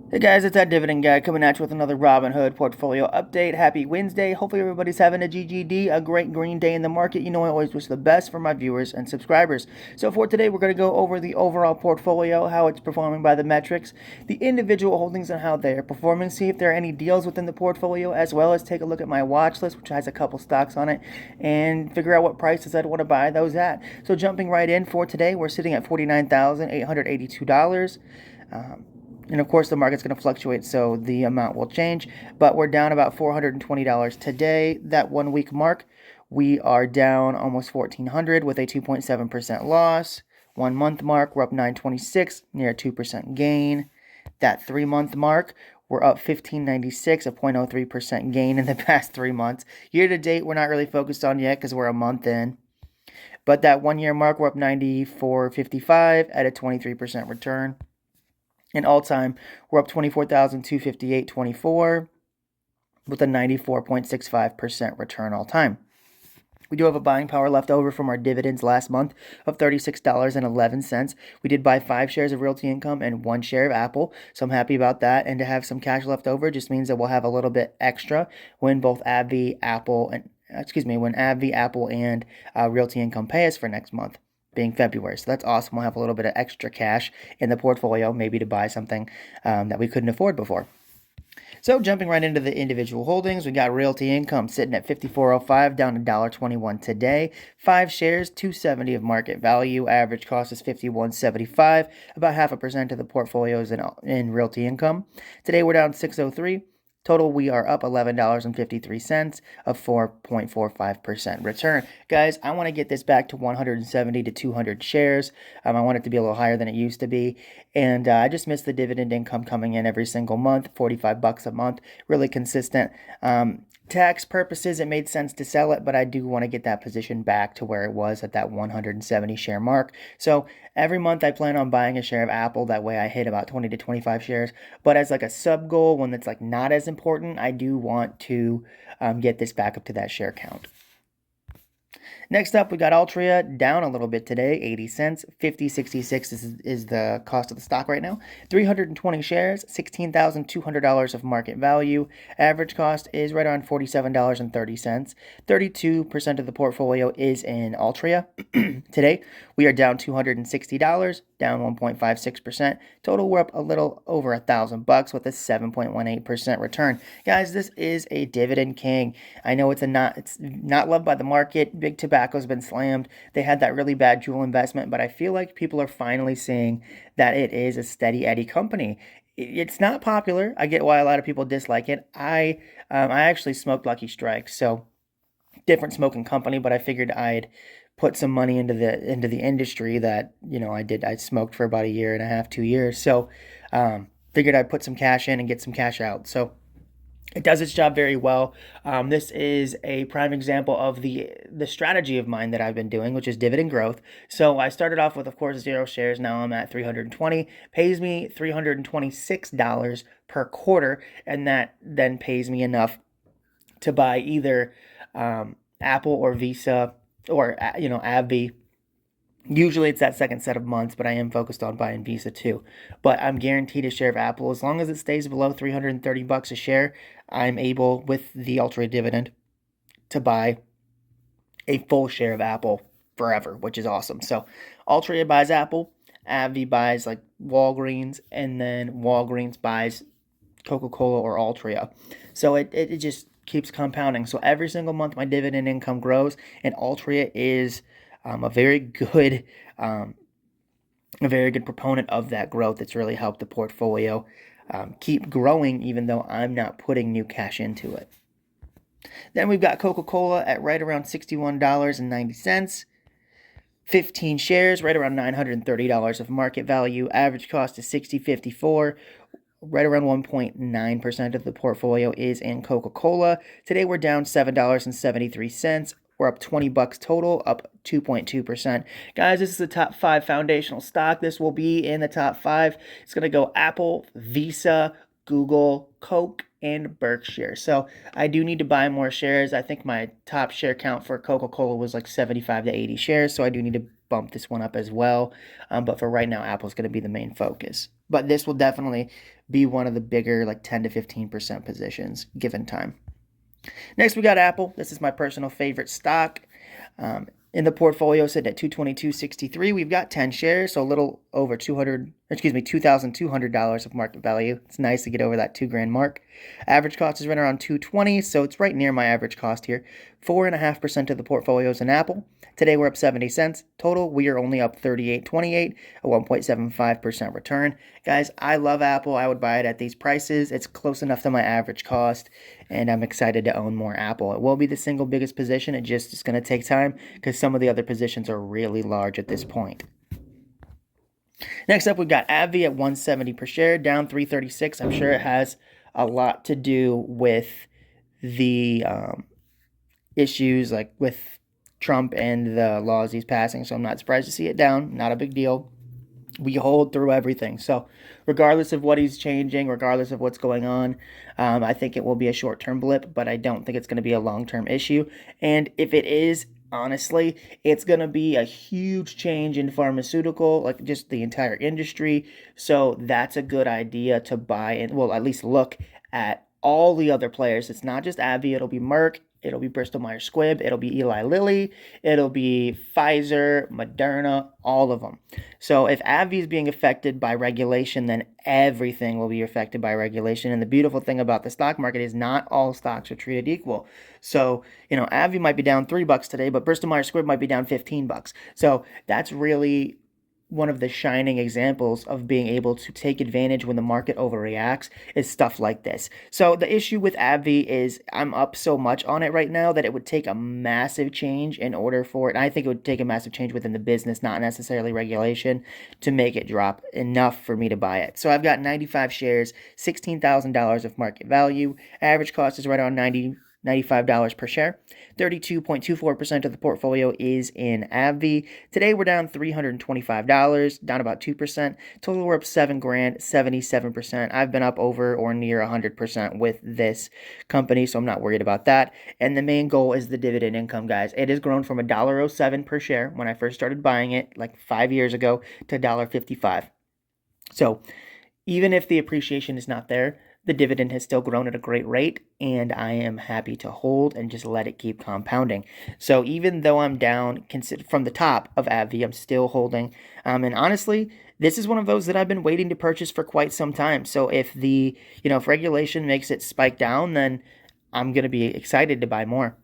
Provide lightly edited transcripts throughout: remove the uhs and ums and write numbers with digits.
Hey guys, it's that Dividend guy coming at you with another Robinhood portfolio update. Happy Wednesday. Hopefully everybody's having a GGD, a great green day in the market. You know I always wish the best for my viewers and subscribers. So for today, we're going to go over the overall portfolio, how it's performing by the metrics, the individual holdings and how they're performing, see if there are any deals within the portfolio, as well as take a look at my watch list, which has a couple stocks on it, and figure out what prices I'd want to buy those at. So jumping right in for today, we're sitting at $49,882. And of course, the market's going to fluctuate, so the amount will change. But we're down about $420 today. That 1 week mark, we are down almost $1,400 with a 2.7% loss. 1 month mark, we're up 926, near a 2% gain. That 3 month mark, we're up 1596, a 0.03% gain in the past 3 months. Year to date, we're not really focused on yet because we're a month in. But that 1 year mark, we're up 94.55 at a 23% return. In all time, we're up 24,258.24 with a 94.65% return all time. We do have a buying power left over from our dividends last month of $36.11. We did buy 5 shares of Realty Income and 1 share of Apple, so I'm happy about that. And to have some cash left over just means that we'll have a little bit extra when both AbbVie, Apple, and when AbbVie, Apple, and Realty Income pay us for next month, being February. So that's awesome. We'll have a little bit of extra cash in the portfolio, maybe to buy something that we couldn't afford before. So jumping right into the individual holdings, we got Realty Income sitting at 54.05, down to $1.21 today. 5 shares, 270 of market value. Average cost is 51.75. About 0.5% of the portfolio is in Realty Income. Today we're down 603. Total, we are up $11.53, a 4.45% return. Guys, I want to get this back to 170 to 200 shares. I want it to be a little higher than it used to be. And I just miss the dividend income coming in every single month, $45 a month, really consistent. Tax purposes, it made sense to sell it, but I do want to get that position back to where it was at that 170 share mark. So every month I plan on buying a share of Apple. That way I hit about 20 to 25 shares. But as like a sub goal, one that's like not as important, I do want to get this back up to that share count. Next up, we got Altria down a little bit today, 80 cents. 50.66 is the cost of the stock right now. 320 shares, $16,200 of market value. Average cost is right around $47.30. 32% of the portfolio is in Altria. Today, we are down $260, down 1.56%. Total, we're up a little over $1,000 with a 7.18% return. Guys, this is a dividend king. I know it's not loved by the market. Big Tobacco's been slammed. They had that really bad Juul investment, but I feel like people are finally seeing that it is a steady Eddie company. It's not popular. I get why a lot of people dislike it. I actually smoked Lucky Strike, so different smoking company, but I figured I'd put some money into the industry that I smoked for about a year and a half, 2 years. So figured I'd put some cash in and get some cash out. So it does its job very well. This is a prime example of the strategy of mine that I've been doing, which is dividend growth. So I started off with, of course, 0 shares. Now I'm at 320. Pays me $326 per quarter, and that then pays me enough to buy either Apple or Visa or AbbVie. Usually it's that second set of months, but I am focused on buying Visa too. But I'm guaranteed a share of Apple. As long as it stays below $330 a share, I'm able, with the Ultra dividend, to buy a full share of Apple forever, which is awesome. So Altria buys Apple, AbbVie buys like Walgreens, and then Walgreens buys Coca-Cola or Altria. So it just keeps compounding. So every single month my dividend income grows, and Altria is a very good proponent of that growth. It's really helped the portfolio keep growing, even though I'm not putting new cash into it. Then we've got Coca-Cola at right around $61.90. 15 shares, right around $930 of market value. Average cost is $60.54. Right around 1.9% of the portfolio is in Coca-Cola. Today we're down $7.73. We're up $20 total, up 2.2%. Guys, this is the top 5 foundational stock. This will be in the top 5. It's going to go Apple, Visa, Google, Coke, and Berkshire. So I do need to buy more shares. I think my top share count for Coca-Cola was like 75 to 80 shares, so I do need to bump this one up as well. But for right now, Apple's going to be the main focus. But this will definitely be one of the bigger, like 10 to 15% positions given time. Next, we got Apple. This is my personal favorite stock. In the portfolio, sitting at 222.63. We've got 10 shares, so a little over $2,200 of market value. It's nice to get over that $2,000 mark. Average cost is right around 220, so it's right near my average cost here. 4.5% of the portfolio is in Apple. Today we're up 70 cents. Total, we are only up 38.28, a 1.75% return. Guys, I love Apple. I would buy it at these prices. It's close enough to my average cost, and I'm excited to own more Apple. It will be the single biggest position. It just is going to take time because some of the other positions are really large at this point. Next up, we've got AbbVie at 170 per share, down 336. I'm sure it has a lot to do with the issues like with Trump and the laws he's passing, so I'm not surprised to see it down. Not a big deal. We hold through everything. So regardless of what he's changing, regardless of what's going on, I think it will be a short-term blip, but I don't think it's going to be a long-term issue. And if it is, honestly, it's going to be a huge change in pharmaceutical, like just the entire industry. So that's a good idea to buy and, well, at least look at all the other players. It's not just AbbVie, it'll be Merck, it'll be Bristol Myers Squibb, it'll be Eli Lilly, it'll be Pfizer, Moderna, all of them. So if AbbVie is being affected by regulation, then everything will be affected by regulation. And the beautiful thing about the stock market is not all stocks are treated equal. So, AbbVie might be down $3 today, but Bristol Myers Squibb might be down $15. So that's really one of the shining examples of being able to take advantage when the market overreacts is stuff like this. So the issue with AbbVie is I'm up so much on it right now that it would take a massive change in order for it. I think it would take a massive change within the business, not necessarily regulation, to make it drop enough for me to buy it. So I've got 95 shares, $16,000 of market value. Average cost is right around $95 per share. 32.24% of the portfolio is in AbbVie. Today we're down $325, down about 2%. Total we're up $7,000, 77%. I've been up over or near 100% with this company, so I'm not worried about that. And the main goal is the dividend income, guys. It has grown from $1.07 per share when I first started buying it like 5 years ago to $1.55. So even if the appreciation is not there, the dividend has still grown at a great rate, and I am happy to hold and just let it keep compounding. So even though I'm down from the top of AbbVie, I'm still holding. And honestly, this is one of those that I've been waiting to purchase for quite some time. So if if regulation makes it spike down, then I'm going to be excited to buy more.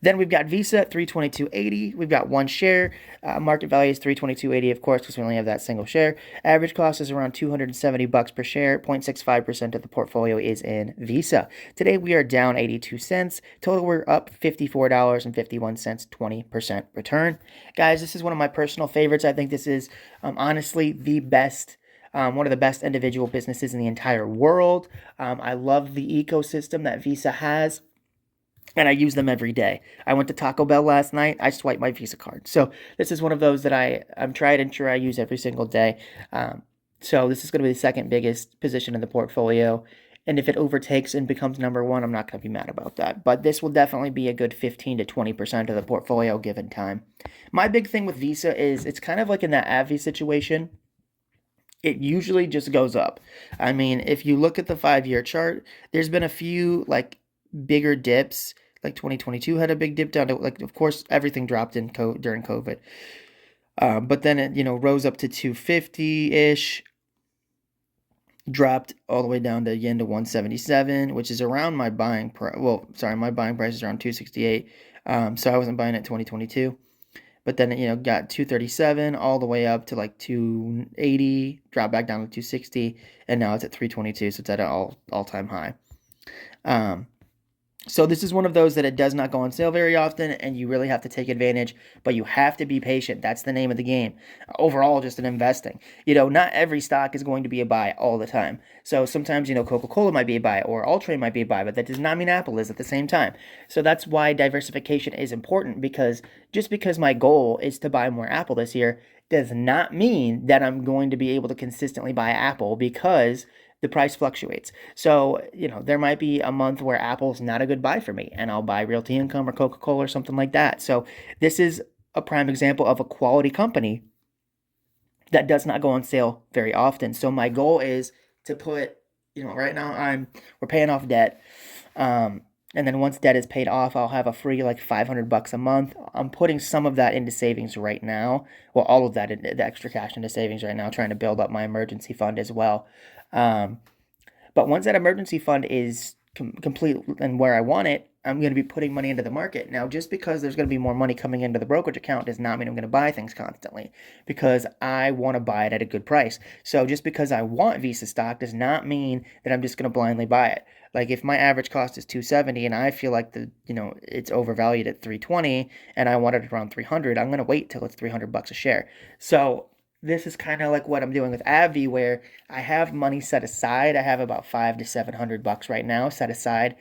Then we've got Visa at $322.80. We've got one share. Market value is $322.80, of course, because we only have that single share. Average cost is around $270 per share. 0.65% of the portfolio is in Visa. Today we are down 82 cents. Total we're up $54.51, 20% return. Guys, this is one of my personal favorites. I think this is honestly the best. One of the best individual businesses in the entire world. I love the ecosystem that Visa has. And I use them every day. I went to Taco Bell last night. I swiped my Visa card. So this is one of those that I'm tried and true. I use every single day. So this is going to be the second biggest position in the portfolio. And if it overtakes and becomes number one, I'm not going to be mad about that. But this will definitely be a good 15 to 20% of the portfolio given time. My big thing with Visa is it's kind of like in that AbbVie situation. It usually just goes up. I mean, if you look at the 5-year chart, there's been a few bigger dips. Like 2022 had a big dip down to, of course, everything dropped during COVID. But then it, rose up to 250-ish, dropped all the way down to yen to 177, which is around my buying price. Well, sorry, my buying price is around 268. So I wasn't buying it 2022. But then it, got 237 all the way up to 280, dropped back down to 260, and now it's at 322, so it's at an all-time high. So this is one of those that it does not go on sale very often, and you really have to take advantage, but you have to be patient. That's the name of the game. Overall, just in investing. Not every stock is going to be a buy all the time. So sometimes, Coca-Cola might be a buy, or Alltrade might be a buy, but that does not mean Apple is at the same time. So that's why diversification is important, because just because my goal is to buy more Apple this year does not mean that I'm going to be able to consistently buy Apple, because the price fluctuates. So, there might be a month where Apple's not a good buy for me, and I'll buy Realty Income or Coca-Cola or something like that. So this is a prime example of a quality company that does not go on sale very often. So my goal is to put, right now we're paying off debt. And then once debt is paid off, I'll have a free like $500 a month. I'm putting some of that into savings right now. Well, all of that, the extra cash into savings right now, trying to build up my emergency fund as well. Um, but once that emergency fund is complete and where I want it, I'm going to be putting money into the market. Now, just because there's going to be more money coming into the brokerage account does not mean I'm going to buy things constantly, because I want to buy it at a good price. So just because I want Visa stock does not mean that I'm just going to blindly buy it. Like if my average cost is 270 and I feel like it's overvalued at 320 and I want it around 300, I'm going to wait till it's $300 a share. So this is kind of like what I'm doing with AbbVie, where I have money set aside. I have about $500 to $700 right now set aside,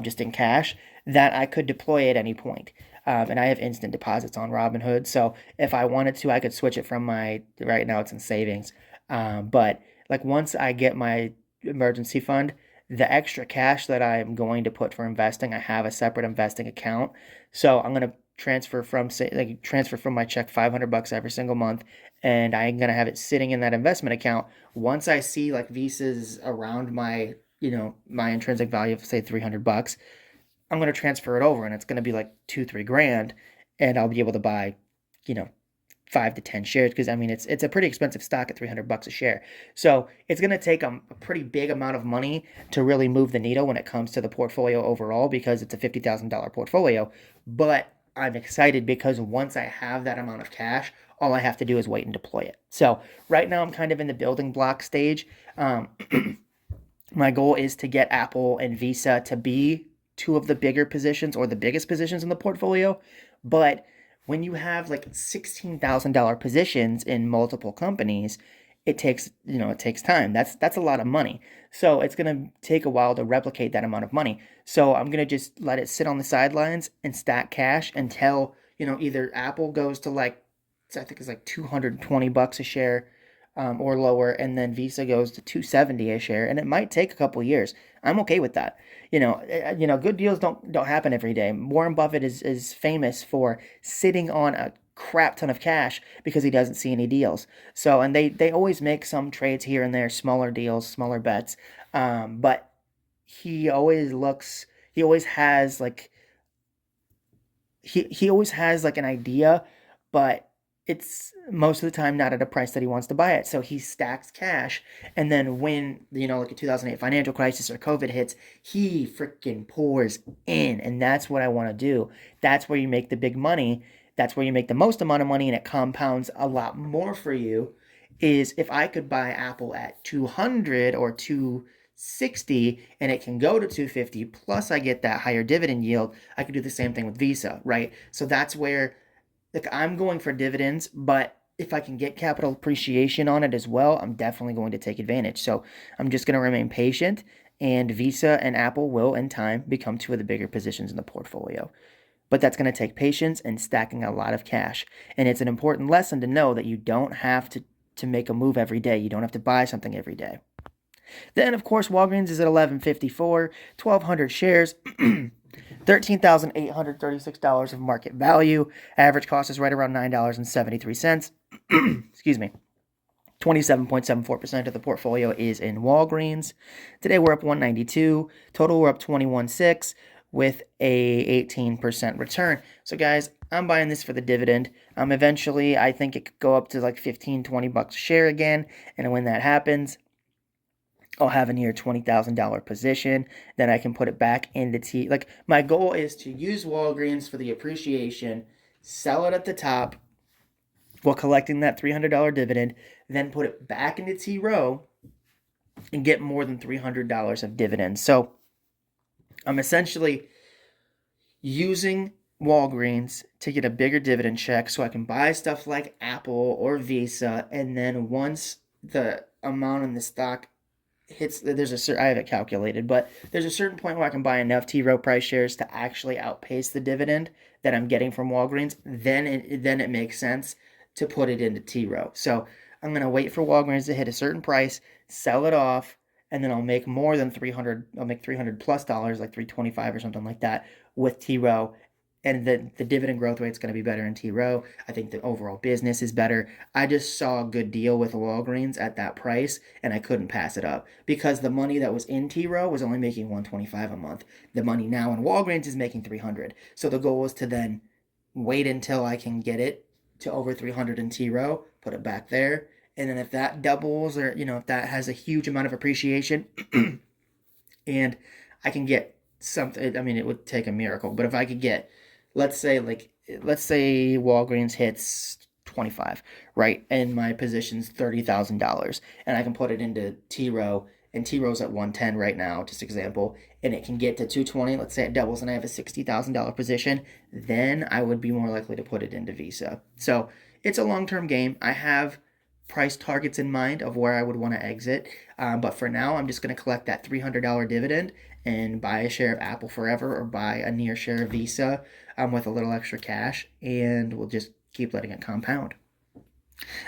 just in cash, that I could deploy at any point. And I have instant deposits on Robinhood, so if I wanted to, I could switch it from right now it's in savings. But like once I get my emergency fund, the extra cash that I'm going to put for investing, I have a separate investing account. So I'm going to transfer from my check $500 every single month, and I'm gonna have it sitting in that investment account. Once I see like Visa's around my intrinsic value of say $300, I'm gonna transfer it over, and it's gonna be like 2-3 grand, and I'll be able to buy, you know, 5 to 10 shares, because I mean it's a pretty expensive stock at $300 a share. So it's going to take a pretty big amount of money to really move the needle when it comes to the portfolio overall, because it's a $50,000 portfolio. But I'm excited because once I have that amount of cash, all I have to do is wait and deploy it. So right now I'm kind of in the building block stage. My goal is to get Apple and Visa to be two of the bigger positions or the biggest positions in the portfolio. But when you have like $16,000 positions in multiple companies, it takes time. That's a lot of money. So it's gonna take a while to replicate that amount of money. So I'm gonna just let it sit on the sidelines and stack cash until either Apple goes to I think it's like $220 a share, or lower, and then Visa goes to 270 a share, and it might take a couple years. I'm okay with that. Good deals don't happen every day. Warren Buffett is famous for sitting on a crap ton of cash because he doesn't see any deals. So, and they always make some trades here and there, smaller deals, smaller bets. But he always has like he always has like an idea, but it's most of the time not at a price that he wants to buy it. So he stacks cash, and then when like a 2008 financial crisis or COVID hits, he freaking pours in, and that's what I want to do. That's where you make the big money. That's where you make the most amount of money, and it compounds a lot more for you. Is if I could buy Apple at 200 or 260 and it can go to 250, plus I get that higher dividend yield, I could do the same thing with Visa, right? So that's where, like, I'm going for dividends, but if I can get capital appreciation on it as well, I'm definitely going to take advantage. So I'm just going to remain patient, and Visa and Apple will in time become two of the bigger positions in the portfolio. But that's going to take patience and stacking a lot of cash. And it's an important lesson to know that you don't have to make a move every day. You don't have to buy something every day. Then, of course, Walgreens is at 1154, 1,200 shares, $13,836 of market value. Average cost is right around $9.73. Excuse me. 27.74% of the portfolio is in Walgreens. Today we're up 192. Total we're up 21.6 with a 18% return. So guys, I'm buying this for the dividend. Eventually, I think it could go up to like $15-20 a share again. And when that happens, I'll have a near $20,000 position. Then I can put it back into like, my goal is to use Walgreens for the appreciation, sell it at the top while collecting that $300 dividend, then put it back into T Rowe and get more than $300 of dividends. So I'm essentially using Walgreens to get a bigger dividend check so I can buy stuff like Apple or Visa, and then once the amount in the stock hits, I have it calculated, but there's a certain point where I can buy enough T Rowe Price shares to actually outpace the dividend that I'm getting from Walgreens. Then it makes sense to put it into T Rowe. So I'm going to wait for Walgreens to hit a certain price, sell it off, and then I'll make more than 300. I'll make $300 plus, like 325 or something like that with T Rowe. and the dividend growth rate is going to be better in T Rowe. I think the overall business is better. I just saw a good deal with Walgreens at that price, and I couldn't pass it up because the money that was in T Rowe was only making $125 a month. The money now in Walgreens is making $300. So the goal was to then wait until I can get it to over 300 in T Rowe, put it back there, and then if that doubles, or if that has a huge amount of appreciation, and I can get something. I mean, it would take a miracle, but if I could get, let's say Walgreens hits 25, right, and my position's $30,000, and I can put it into T Rowe, and T Rowe's at 110 right now, just example, and it can get to 220. Let's say it doubles, and I have a $60,000 position. Then I would be more likely to put it into Visa. So it's a long-term game. I have price targets in mind of where I would want to exit. But for now, I'm just going to collect that $300 dividend and buy a share of Apple Forever or buy a near share of Visa with a little extra cash, and we'll just keep letting it compound.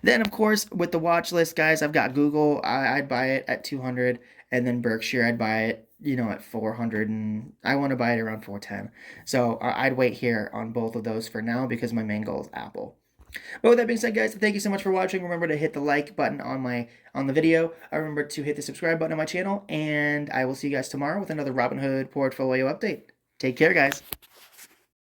Then, of course, with the watch list, guys, I've got Google. I'd buy it at 200, and then Berkshire, I'd buy it, at 400, and I want to buy it around 410. So I'd wait here on both of those for now because my main goal is Apple. But with that being said, guys, thank you so much for watching. Remember to hit the like button on the video. Remember to hit the subscribe button on my channel, and I will see you guys tomorrow with another Robinhood portfolio update. Take care, guys.